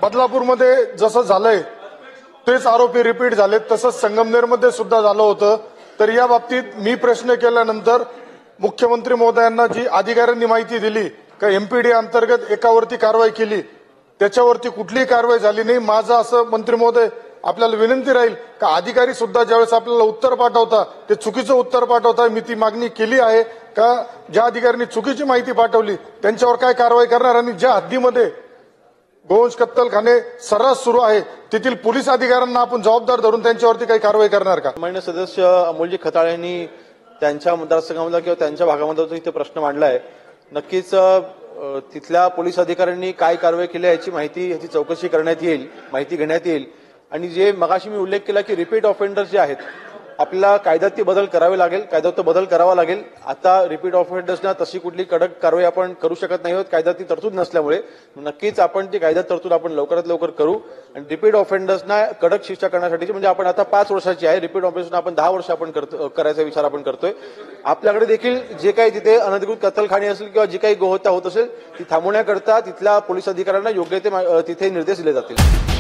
बदलापूरमध्ये जसं झालंय तेच आरोपी रिपीट झालेत, तसंच संगमनेरमध्ये सुद्धा झालं होतं। तर या बाबतीत मी प्रश्न केल्यानंतर मुख्यमंत्री महोदयांना जी अधिकाऱ्यांनी माहिती दिली का एमपीडी अंतर्गत एकावरती कारवाई केली, त्याच्यावरती कुठलीही कारवाई झाली नाही। माझं असं मंत्री महोदय आपल्याला विनंती राहील का अधिकारी सुद्धा ज्यावेळेस आपल्याला उत्तर पाठवता ते चुकीचं उत्तर पाठवता, मी ती मागणी केली आहे का ज्या अधिकाऱ्यांनी चुकीची माहिती पाठवली त्यांच्यावर काय कारवाई करणार, आणि ज्या हद्दीमध्ये गोवंश कत्तलखाने सर्रास सुरू आहे तेथील पोलीस अधिकाऱ्यांना आपण जबाबदार धरून त्यांच्यावरती काही कारवाई करणार का? माननीय सदस्य अमोलजी खताळ यांनी त्यांच्या मतदारसंघामध्ये किंवा त्यांच्या भागामध्ये जो इथे प्रश्न मांडला आहे, नक्कीच तिथल्या पोलीस अधिकाऱ्यांनी काय कारवाई केली याची माहिती, याची चौकशी करण्यात येईल, माहिती घेण्यात येईल। आणि जे मगाशी मी उल्लेख केला की रिपीट ऑफेंडर्स जे आहेत आपला कायद्यात ते बदल करावे लागेल, कायद्यात तो बदल करावा लागेल। आता रिपीट ऑफेंडर्सना तशी कुठली कडक कारवाई आपण करू शकत नाही आहोत कायद्यात ती तरतूद नसल्यामुळे, नक्कीच आपण ती कायद्यात तरतूद आपण लवकरात लवकर करू। आणि रिपीट ऑफेंडर्सना कडक शिक्षा करण्यासाठी म्हणजे आपण आता 5 वर्षाची आहे, रिपीट ऑफेंडर्सना आपण 10 वर्ष आपण करायचा विचार आपण करतोय। आपल्याकडे देखील जे काही तिथे अनधिकृत कत्तलखाने असेल किंवा जी काही गोहत्या होत असेल ती थांबवण्याकरता तिथल्या पोलीस अधिकाऱ्यांना योग्य ते तिथे निर्देश दिले जातील।